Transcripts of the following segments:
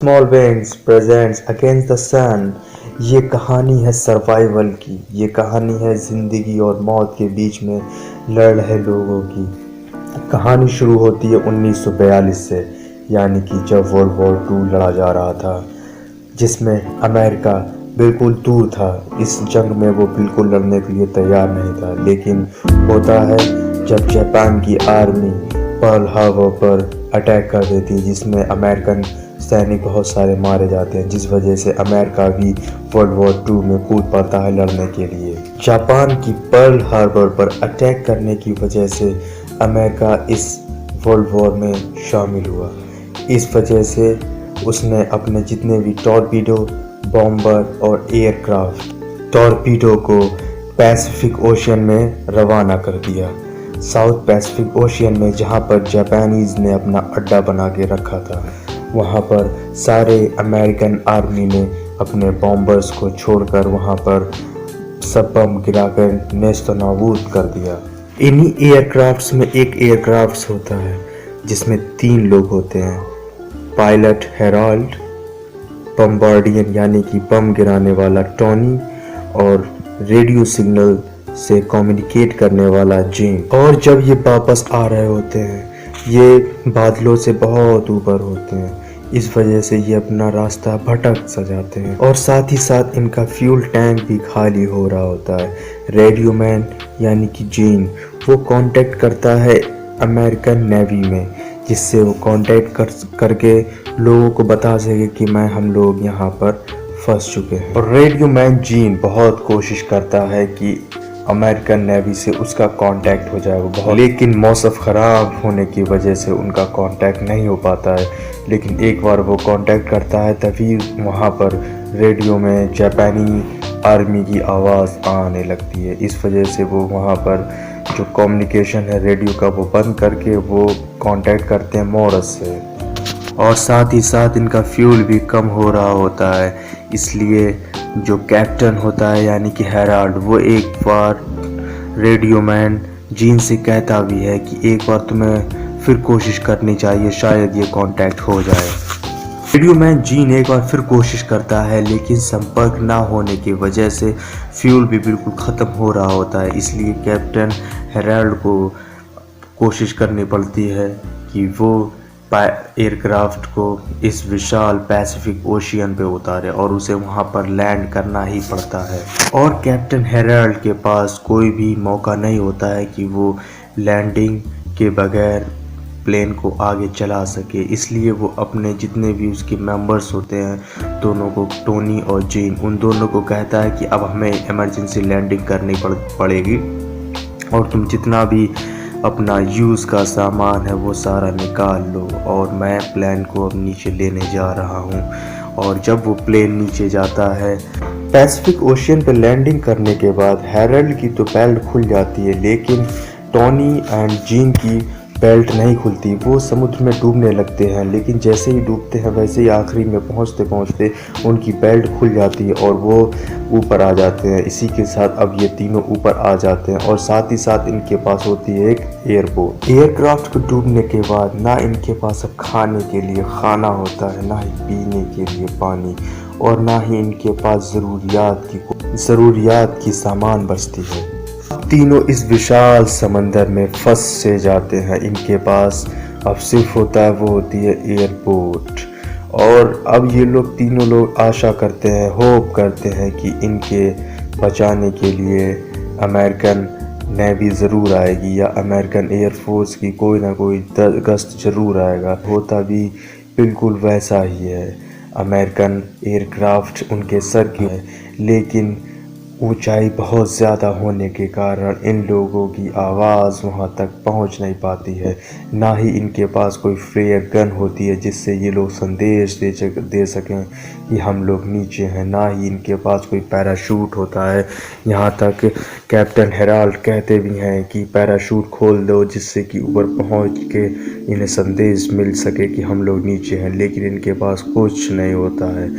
Small wings presents against the sun. ये कहानी है सर्वाइवल की। ये कहानी है ज़िंदगी और मौत के बीच में लड़ रहे लोगों की। कहानी शुरू होती है 1942 से, यानी कि जब वर्ल्ड वॉर 2 लड़ा जा रहा था, जिसमें अमेरिका बिल्कुल दूर था। इस जंग में वो बिल्कुल लड़ने के लिए तैयार नहीं था। लेकिन होता है जब जापान की आर्मी पर्ल हार्बर पर अटैक कर देती है, जिसमें अमेरिकन सैनिक बहुत सारे मारे जाते हैं, जिस वजह से अमेरिका भी वर्ल्ड वॉर 2 में कूद पड़ता है लड़ने के लिए। जापान की पर्ल हार्बर पर अटैक करने की वजह से अमेरिका इस वर्ल्ड वॉर में शामिल हुआ। इस वजह से उसने अपने जितने भी टॉर्पीडो, बॉम्बर और एयरक्राफ्ट टॉर्पीडो को पैसिफिक ओशियन में रवाना कर दिया। साउथ पैसिफिक ओशियन में, जहां पर जापानीज ने अपना अड्डा बना के रखा था, वहां पर सारे अमेरिकन आर्मी ने अपने बॉम्बर्स को छोड़कर वहां पर सब बम गिराकर नेस्त नाबूद कर दिया। इन्हीं एयरक्राफ्ट्स में एक एयरक्राफ्ट होता है जिसमें 3 लोग होते हैं, पायलट हेराल्ड, बम्बार्डियन यानी कि बम गिराने वाला टोनी, और रेडियो सिग्नल से कम्युनिकेट करने वाला जीन। और जब ये वापस आ रहे होते हैं, ये बादलों से बहुत ऊपर होते हैं, इस वजह से ये अपना रास्ता भटक सा जाते हैं। और साथ ही साथ इनका फ्यूल टैंक भी खाली हो रहा होता है। रेडियो मैन यानी कि जीन वो कांटेक्ट करता है अमेरिकन नेवी में, जिससे वो कांटेक्ट करके लोगों को बता सके कि हम लोग यहाँ पर फंस चुके हैं। और रेडियो मैन जीन बहुत कोशिश करता है कि अमेरिकन नेवी से उसका कांटेक्ट हो जाए, वो बहुत, लेकिन मौसम ख़राब होने की वजह से उनका कांटेक्ट नहीं हो पाता है। लेकिन एक बार वो कांटेक्ट करता है, तभी वहाँ पर रेडियो में जापानी आर्मी की आवाज़ आने लगती है। इस वजह से वो वहाँ पर जो कम्युनिकेशन है रेडियो का वो बंद करके वो कांटेक्ट करते हैं मॉरिस से। और साथ ही साथ इनका फ्यूल भी कम हो रहा होता है, इसलिए जो कैप्टन होता है यानी कि हेराल्ड, वो एक बार रेडियो मैन जीन से कहता भी है कि एक बार तुम्हें फिर कोशिश करनी चाहिए, शायद ये कांटेक्ट हो जाए। रेडियो मैन जीन एक बार फिर कोशिश करता है, लेकिन संपर्क ना होने की वजह से फ्यूल भी बिल्कुल ख़त्म हो रहा होता है। इसलिए कैप्टन हेराल्ड को कोशिश करनी पड़ती है कि वो एयरक्राफ्ट को इस विशाल पैसिफिक ओशियन पे उतारे, और उसे वहाँ पर लैंड करना ही पड़ता है। और कैप्टन हेराल्ड के पास कोई भी मौका नहीं होता है कि वो लैंडिंग के बगैर प्लेन को आगे चला सके, इसलिए वो अपने जितने भी उसके मेंबर्स होते हैं, दोनों को, टोनी और जीन, उन दोनों को कहता है कि अब हमें इमरजेंसी लैंडिंग करनी पड़ेगी, और तुम जितना भी अपना यूज़ का सामान है वो सारा निकाल लो, और मैं प्लेन को अब नीचे लेने जा रहा हूँ। और जब वो प्लेन नीचे जाता है, पैसिफिक ओशियन पे लैंडिंग करने के बाद हेराल्ड की तो बेल्ट खुल जाती है, लेकिन टोनी एंड जीन की बेल्ट नहीं खुलती। वो समुद्र में डूबने लगते हैं, लेकिन जैसे ही डूबते हैं वैसे ही आखिरी में पहुंचते पहुंचते उनकी बेल्ट खुल जाती है और वो ऊपर आ जाते हैं। इसी के साथ अब ये तीनों ऊपर आ जाते हैं, और साथ ही साथ इनके पास होती है एक एयरबोट। एयरक्राफ्ट को डूबने के बाद ना इनके पास अब खाने के लिए खाना होता है, ना ही पीने के लिए पानी, और ना ही इनके पास ज़रूरियात की सामान बचती है। तीनों इस विशाल समंदर में फंस से जाते हैं। इनके पास अब सिर्फ होता है, वो होती है एयरपोर्ट। और अब ये लोग तीनों लोग आशा करते हैं, होप करते हैं कि इनके बचाने के लिए अमेरिकन नेवी ज़रूर आएगी, या अमेरिकन एयरफोर्स की कोई ना कोई गश्त ज़रूर आएगा। होता भी बिल्कुल वैसा ही है। अमेरिकन एयरक्राफ्ट उनके सर की है, लेकिन ऊंचाई बहुत ज़्यादा होने के कारण इन लोगों की आवाज़ वहां तक पहुंच नहीं पाती है। ना ही इनके पास कोई फ्लेयर गन होती है जिससे ये लोग संदेश दे सकें कि हम लोग नीचे हैं। ना ही इनके पास कोई पैराशूट होता है। यहाँ तक कैप्टन हेराल्ड कहते भी हैं कि पैराशूट खोल दो, जिससे कि ऊपर पहुँच के इन्हें संदेश मिल सके कि हम लोग नीचे हैं, लेकिन इनके पास कुछ नहीं होता है।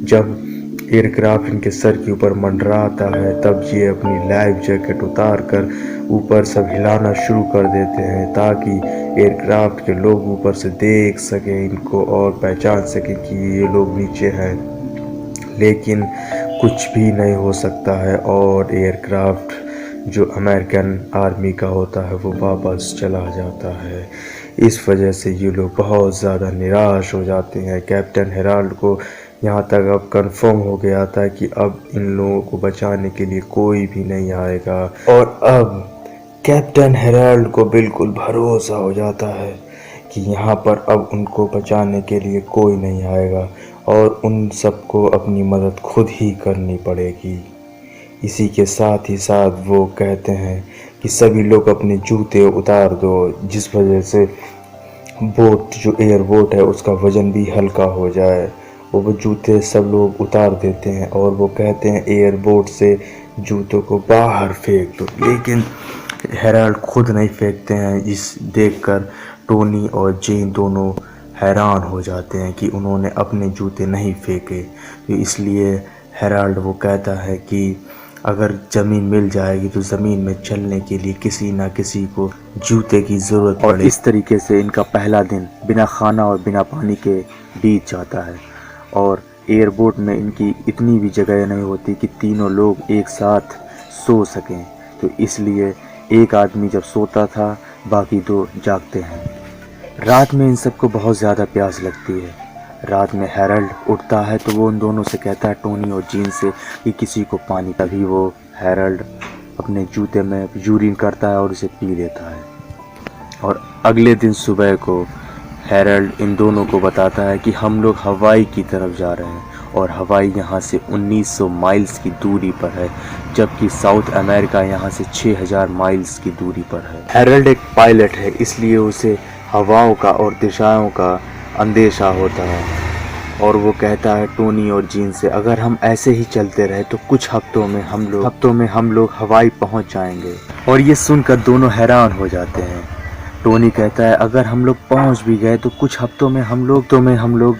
जब एयरक्राफ्ट इनके सर के ऊपर मंडराता है, तब ये अपनी लाइफ जैकेट उतार कर ऊपर सब हिलाना शुरू कर देते हैं ताकि एयरक्राफ्ट के लोग ऊपर से देख सकें इनको और पहचान सकें कि ये लोग नीचे हैं। लेकिन कुछ भी नहीं हो सकता है और एयरक्राफ्ट जो अमेरिकन आर्मी का होता है वो वापस चला जाता है। इस वजह से ये लोग बहुत ज़्यादा निराश हो जाते हैं। कैप्टन हेराल्ड को यहाँ तक अब कंफर्म हो गया था कि अब इन लोगों को बचाने के लिए कोई भी नहीं आएगा, और अब कैप्टन हेराल्ड को बिल्कुल भरोसा हो जाता है कि यहाँ पर अब उनको बचाने के लिए कोई नहीं आएगा और उन सबको अपनी मदद खुद ही करनी पड़ेगी। इसी के साथ ही साथ वो कहते हैं कि सभी लोग अपने जूते उतार दो, जिस वजह से बोट जो एयर बोट है उसका वज़न भी हल्का हो जाए। वो जूते सब लोग उतार देते हैं और वो कहते हैं एयर बोट से जूतों को बाहर फेंक दो, लेकिन हेराल्ड खुद नहीं फेंकते हैं। इस देखकर टोनी और जेन दोनों हैरान हो जाते हैं कि उन्होंने अपने जूते नहीं फेंके। तो इसलिए हेराल्ड वो कहता है कि अगर ज़मीन मिल जाएगी तो ज़मीन में चलने के लिए किसी ना किसी को जूते की ज़रूरत पड़े। और इस तरीके से इनका पहला दिन बिना खाना और बिना पानी के बीत जाता है और एयरबोट में इनकी इतनी भी जगह नहीं होती कि तीनों लोग एक साथ सो सकें। तो इसलिए एक आदमी जब सोता था बाकी दो जागते हैं। रात में इन सबको बहुत ज़्यादा प्यास लगती है। रात में हेराल्ड उठता है तो वो उन दोनों से कहता है, टोनी और जीन से, कि किसी को पानी। तभी वो हेराल्ड अपने जूते में यूरिन करता है और उसे पी लेता है। और अगले दिन सुबह को हेराल्ड इन दोनों को बताता है कि हम लोग हवाई की तरफ जा रहे हैं और हवाई यहाँ से 1900 माइल्स की दूरी पर है, जबकि साउथ अमेरिका यहाँ से 6000 माइल्स की दूरी पर है। हेराल्ड एक पायलट है, इसलिए उसे हवाओं का और दिशाओं का अंदेशा होता है और वो कहता है टोनी और जीन से, अगर हम ऐसे ही चलते रहे तो कुछ हफ्तों में हम लोग हवाई पहुंच जाएंगे। और ये सुनकर दोनों हैरान हो जाते हैं। टोनी कहता है अगर हम लोग पहुंच भी गए तो कुछ हफ्तों में हम लोग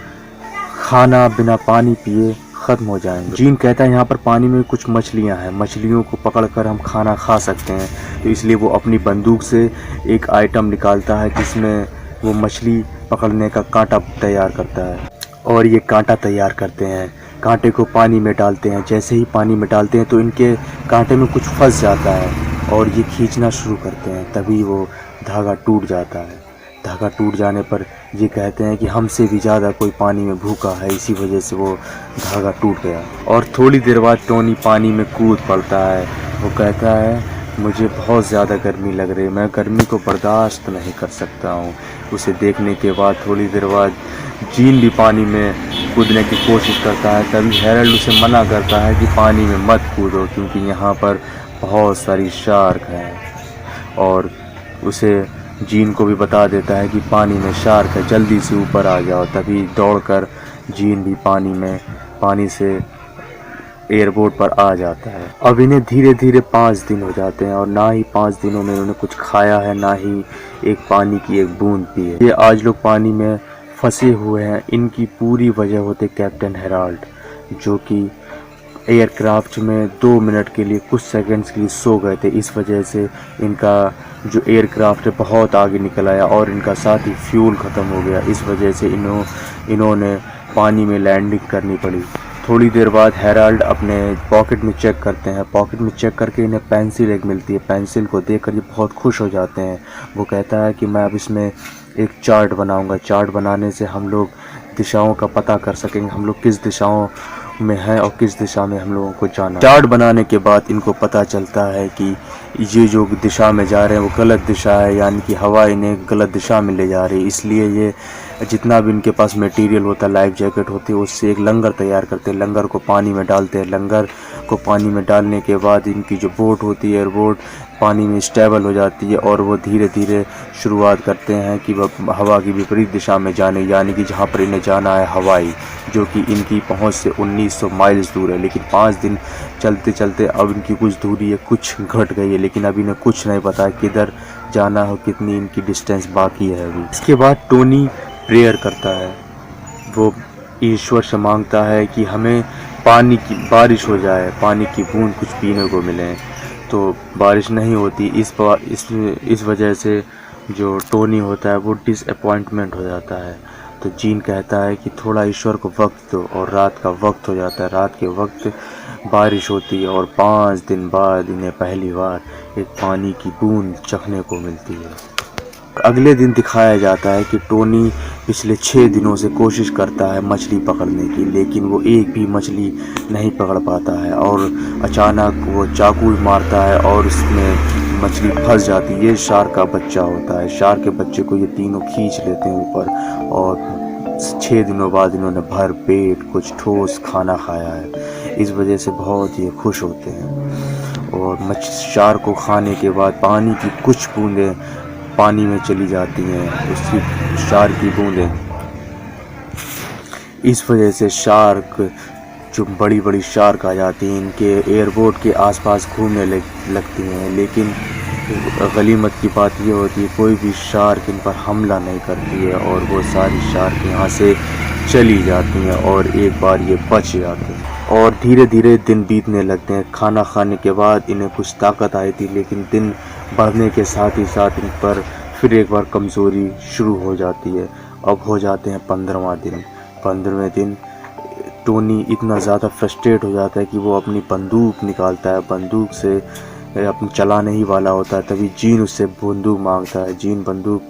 खाना बिना पानी पिए ख़त्म हो जाएंगे। जीन कहता है यहाँ पर पानी में कुछ मछलियाँ हैं, मछलियों को पकड़कर हम खाना खा सकते हैं। तो इसलिए वो अपनी बंदूक से एक आइटम निकालता है जिसमें वो मछली पकड़ने का कांटा तैयार करता है और ये कांटा तैयार करते हैं। कांटे को पानी में डालते हैं। जैसे ही पानी में डालते हैं तो इनके कांटे में कुछ फंस जाता है और ये खींचना शुरू करते हैं। तभी वो धागा टूट जाता है। धागा टूट जाने पर ये कहते हैं कि हमसे भी ज़्यादा कोई पानी में भूखा है, इसी वजह से वो धागा टूट गया। और थोड़ी देर बाद टोनी पानी में कूद पड़ता है। वो कहता है मुझे बहुत ज़्यादा गर्मी लग रही है, मैं गर्मी को बर्दाश्त नहीं कर सकता हूँ। उसे देखने के बाद थोड़ी देर बाद जीन भी पानी में कूदने की कोशिश करता है। तभी हेराल्ड उसे मना करता है कि पानी में मत कूदो क्योंकि यहाँ पर बहुत सारी शार्क हैं, और उसे जीन को भी बता देता है कि पानी में शार्क है, जल्दी से ऊपर आ जाओ। तभी दौड़कर जीन भी पानी से एयरपोर्ट पर आ जाता है। अब इन्हें धीरे धीरे 5 दिन हो जाते हैं और ना ही 5 दिनों में उन्होंने कुछ खाया है, ना ही एक पानी की एक बूंद पी है। ये आज लोग पानी में फंसे हुए हैं। इनकी पूरी वजह होते कैप्टन हेराल्ड, जो कि एयरक्राफ्ट में 2 मिनट के लिए कुछ सेकंड्स के लिए सो गए थे। इस वजह से इनका जो एयरक्राफ्ट है बहुत आगे निकल आया और इनका साथ ही फ्यूल ख़त्म हो गया। इस वजह से इन्होंने पानी में लैंडिंग करनी पड़ी। थोड़ी देर बाद हेराल्ड अपने पॉकेट में चेक करते हैं। पॉकेट में चेक करके इन्हें पेंसिल एक मिलती है। पेंसिल को देखकर ये बहुत खुश हो जाते हैं। वो कहता है कि मैं अब इसमें एक चार्ट बनाऊंगा। चार्ट बनाने से हम लोग दिशाओं का पता कर सकेंगे, हम लोग किस दिशाओं में हैं और किस दिशा में हम लोगों को जाना। चार्ट बनाने के बाद इनको पता चलता है कि ये जो दिशा में जा रहे हैं वो गलत दिशा है, यानी कि हवा इन्हें गलत दिशा में ले जा रही है। इसलिए ये जितना भी इनके पास मटेरियल होता है, लाइफ जैकेट होती है, उससे एक लंगर तैयार करते हैं। लंगर को पानी में डालते हैं। लंगर को पानी में डालने के बाद इनकी जो बोट होती है, एयरबोट पानी में स्टेबल हो जाती है और वो धीरे धीरे शुरुआत करते हैं कि वह हवा की विपरीत दिशा में जाने, यानी कि जहाँ पर इन्हें जाना है हवाई, जो कि इनकी पहुँच से 1900 माइल्स दूर है। लेकिन 5 दिन चलते चलते अब इनकी कुछ दूरी है, कुछ घट गई है, लेकिन अभी इन्हें कुछ नहीं पता किधर जाना हो, कितनी इनकी डिस्टेंस बाकी है अभी। इसके बाद टोनी प्रेयर करता है। वो ईश्वर से मांगता है कि हमें पानी की बारिश हो जाए, पानी की बूंद कुछ पीने को मिले, तो बारिश नहीं होती। इस वजह से जो टोनी होता है वो डिसअपॉइंटमेंट हो जाता है। तो जीन कहता है कि थोड़ा ईश्वर को वक्त दो, और रात का वक्त हो जाता है। रात के वक्त बारिश होती है और 5 दिन बाद इन्हें पहली बार एक पानी की बूंद चखने को मिलती है। अगले दिन दिखाया जाता है कि टोनी पिछले 6 दिनों से कोशिश करता है मछली पकड़ने की, लेकिन वो एक भी मछली नहीं पकड़ पाता है, और अचानक वो चाकू मारता है और उसमें मछली फंस जाती है। ये शार्क का बच्चा होता है। शार्क के बच्चे को ये तीनों खींच लेते हैं ऊपर, और 6 दिनों बाद इन्होंने भर पेट कुछ ठोस खाना खाया है। इस वजह से बहुत ही खुश होते हैं। और शार्क को खाने के बाद पानी की कुछ बूंदें पानी में चली जाती हैं, उसकी शार्क की बूंदें। इस वजह से शार्क, जो बड़ी बड़ी शार्क आ जाती हैं, इनके एयरपोर्ट के आसपास घूमने लगती हैं। लेकिन गनीमत की बात ये होती है कोई भी शार्क इन पर हमला नहीं करती है, और वो सारी शार्क यहाँ से चली जाती हैं, और एक बार ये बच जाते हैं। और धीरे धीरे दिन बीतने लगते हैं। खाना खाने के बाद इन्हें कुछ ताकत आई थी, लेकिन दिन बढ़ने के साथ ही साथ इन पर फिर एक बार कमज़ोरी शुरू हो जाती है। अब हो जाते हैं 15वां दिन। 15वें दिन टोनी इतना ज़्यादा फ्रस्ट्रेट हो जाता है कि वो अपनी बंदूक निकालता है। बंदूक से अपनी चलाने ही वाला होता है, तभी जीन उससे बंदूक मांगता है। जीन बंदूक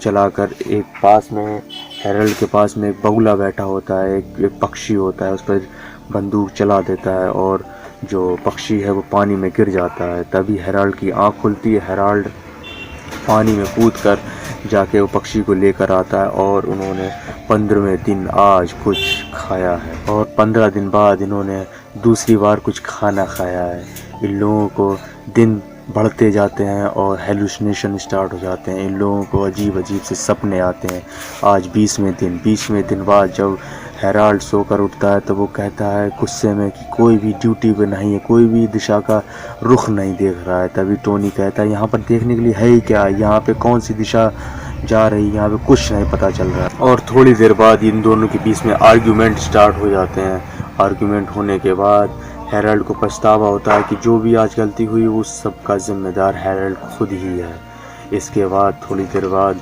चलाकर एक पास में, हेरल्ड के पास में एक बगुला बैठा होता है, एक पक्षी होता है, उस पर बंदूक चला देता है, और जो पक्षी है वो पानी में गिर जाता है। तभी हेराल्ड की आँख खुलती है। हेराल्ड पानी में कूदकर जाके वो पक्षी को लेकर आता है, और उन्होंने 15वें दिन आज कुछ खाया है, और 15 दिन बाद इन्होंने दूसरी बार कुछ खाना खाया है। इन लोगों को दिन बढ़ते जाते हैं और हेलुसिनेशन स्टार्ट हो जाते हैं। इन लोगों को अजीब अजीब से सपने आते हैं। आज 20वें दिन बाद जब हेराल्ड सोकर उठता है तो वो कहता है गुस्से में कि कोई भी ड्यूटी पे नहीं है, कोई भी दिशा का रुख नहीं देख रहा है। तभी टोनी कहता है यहाँ पर देखने के लिए है ही क्या, यहाँ पे कौन सी दिशा जा रही है, यहाँ पे कुछ नहीं पता चल रहा है। और थोड़ी देर बाद इन दोनों के बीच में आर्ग्यूमेंट स्टार्ट हो जाते हैं। आर्ग्यूमेंट होने के बाद हेराल्ड को पछतावा होता है कि जो भी आज गलती हुई उस सब का जिम्मेदार हेराल्ड खुद ही है। इसके बाद थोड़ी देर बाद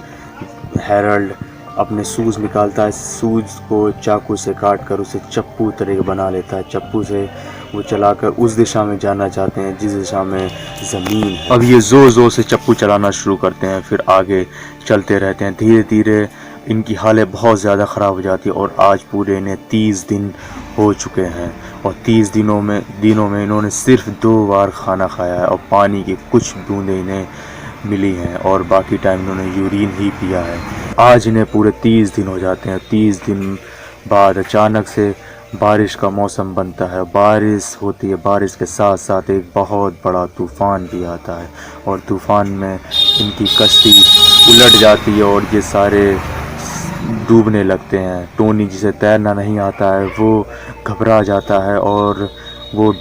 हेराल्ड अपने सूज निकालता है। सूज को चाकू से काट कर उसे चप्पू तरह बना लेता है। चप्पू से वो चलाकर उस दिशा में जाना चाहते हैं जिस दिशा में ज़मीन है। अब ये ज़ोर ज़ोर से चप्पू चलाना शुरू करते हैं, फिर आगे चलते रहते हैं। धीरे धीरे इनकी हालत बहुत ज़्यादा ख़राब हो जाती है, और आज पूरे इन्हें 30 दिन हो चुके हैं, और 30 दिनों में इन्होंने सिर्फ 2 बार खाना खाया है, और पानी की कुछ बूंदें इन्हें मिली हैं, और बाकी टाइम इन्होंने यूरिन ही पिया है। आज इन्हें पूरे 30 दिन हो जाते हैं। 30 दिन बाद अचानक से बारिश का मौसम बनता है। बारिश होती है, बारिश के साथ साथ एक बहुत बड़ा तूफ़ान भी आता है, और तूफ़ान में इनकी कश्ती उलट जाती है और ये सारे डूबने लगते हैं। टोनी, जिसे तैरना नहीं आता है, वो घबरा जाता है और वो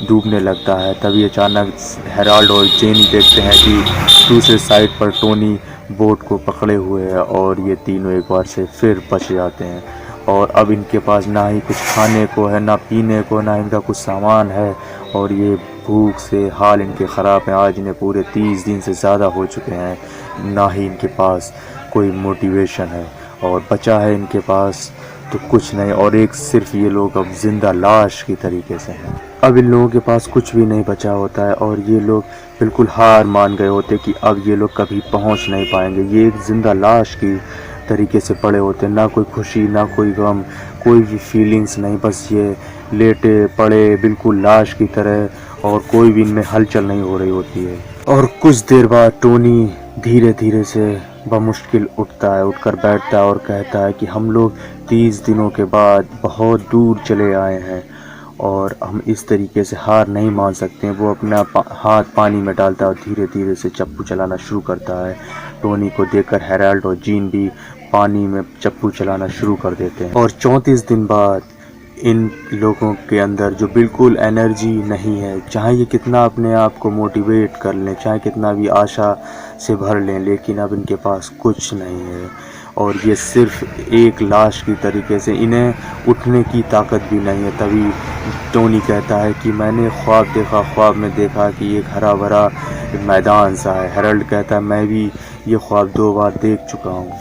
डूबने लगता है। तभी अचानक हेराल्ड और जेन देखते हैं कि दूसरे साइड पर टोनी बोट को पकड़े हुए है, और ये तीनों एक बार से फिर बच जाते हैं। और अब इनके पास ना ही कुछ खाने को है, ना पीने को, ना इनका कुछ सामान है, और ये भूख से हाल इनके ख़राब हैं। आज इन्हें पूरे 30 दिन से ज़्यादा हो चुके हैं। ना ही इनके पास कोई मोटिवेशन है, और बचा है इनके पास तो कुछ नहीं, और एक सिर्फ ये लोग अब जिंदा लाश की तरीके से हैं। अब इन लोगों के पास कुछ भी नहीं बचा होता है, और ये लोग बिल्कुल हार मान गए होते कि अब ये लोग कभी पहुंच नहीं पाएंगे। ये एक जिंदा लाश की तरीके से पड़े होते हैं। ना कोई खुशी, ना कोई गम, कोई भी फीलिंग्स नहीं, बस ये लेटे पड़े बिल्कुल लाश की तरह, और कोई भी इनमें हलचल नहीं हो रही होती है। और कुछ देर बाद टोनी धीरे धीरे से बमुश्किल उठता है, उठकर बैठता है और कहता है कि हम लोग 30 दिनों के बाद बहुत दूर चले आए हैं, और हम इस तरीके से हार नहीं मान सकते हैं। वो अपना हाथ पानी में डालता है और धीरे धीरे से चप्पू चलाना शुरू करता है। टोनी को देखकर हेराल्ड और जीन भी पानी में चप्पू चलाना शुरू कर देते हैं। और 34 दिन बाद इन लोगों के अंदर जो बिल्कुल एनर्जी नहीं है, चाहे ये कितना अपने आप को मोटिवेट कर लें, चाहे कितना भी आशा से भर लें, लेकिन अब इनके पास कुछ नहीं है। और ये सिर्फ एक लाश की तरीके से, इन्हें उठने की ताकत भी नहीं है। तभी टोनी कहता है कि मैंने ख्वाब देखा, ख्वाब में देखा कि एक हरा भरा मैदान सा है। हैरल्ड कहता है मैं भी ये ख्वाब 2 बार देख चुका हूँ।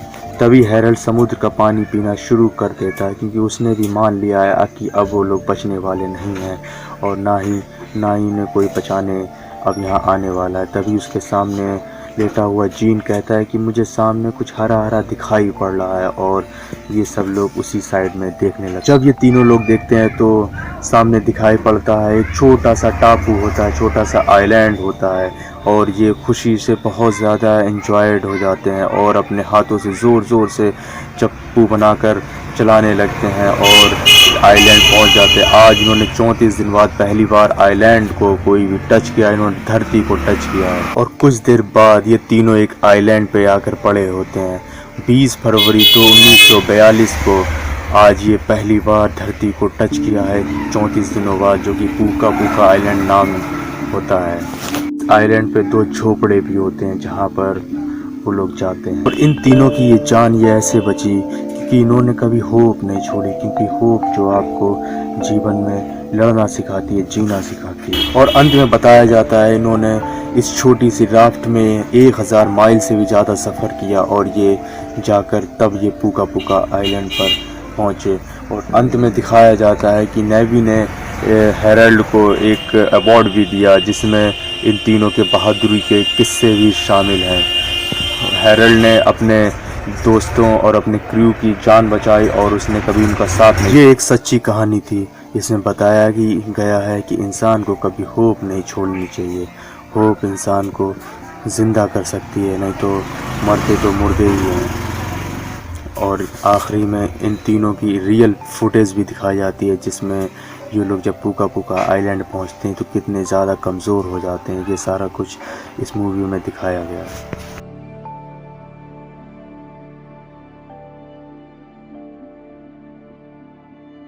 तभी हैरल्ड समुद्र का पानी पीना शुरू कर देता है, क्योंकि उसने भी मान लिया है कि अब वो लोग बचने वाले नहीं हैं और ना ही इन्हें कोई बचाने अब यहाँ आने वाला है। तभी उसके सामने लेटा हुआ जीन कहता है कि मुझे सामने कुछ हरा हरा दिखाई पड़ रहा है, और ये सब लोग उसी साइड में देखने लगे। जब ये तीनों लोग देखते हैं तो सामने दिखाई पड़ता है एक छोटा सा टापू होता है, छोटा सा आइलैंड होता है, और ये खुशी से बहुत ज़्यादा एंजॉयड हो जाते हैं और अपने हाथों से ज़ोर ज़ोर से चप्पू बनाकर चलाने लगते हैं और आइलैंड पहुंच जाते हैं। आज इन्होंने 34 दिन बाद पहली बार आइलैंड को कोई भी टच किया, इन्होंने धरती को टच किया है। और कुछ देर बाद ये तीनों एक आइलैंड पे आकर पड़े होते हैं। 20 फरवरी 1942 को आज ये पहली बार धरती को टच किया है 34 दिनों बाद, जो कि पूका पूका आइलैंड नाम होता है। आइलैंड पे 2 झोपड़े भी होते हैं जहाँ पर वो लोग जाते हैं। और इन तीनों की ये जान ये ऐसे बची क्योंकि इन्होंने कभी होप नहीं छोड़ी, क्योंकि होप जो आपको जीवन में लड़ना सिखाती है, जीना सिखाती है। और अंत में बताया जाता है इन्होंने इस छोटी सी राफ्ट में 1000 माइल से भी ज़्यादा सफ़र किया और ये जाकर तब ये पूका पूका आइलैंड पर पहुँचे। और अंत में दिखाया जाता है कि नेवी ने हैरल्ड को एक अवार्ड भी दिया, जिसमें इन तीनों के बहादुरी के किस्से भी शामिल हैं। हैरल्ड ने अपने दोस्तों और अपने क्रू की जान बचाई और उसने कभी उनका साथ नहीं। ये एक सच्ची कहानी थी। इसमें बताया गया है कि इंसान को कभी होप नहीं छोड़नी चाहिए। होप इंसान को ज़िंदा कर सकती है, नहीं तो मरते तो मुर्दे ही हैं। और आखिरी में इन तीनों की रियल फुटेज भी दिखाई जाती है, जिसमें ये लोग जब पूका पूका आइलैंड पहुंचते हैं तो कितने ज़्यादा कमज़ोर हो जाते हैं। ये सारा कुछ इस मूवी में दिखाया गया है।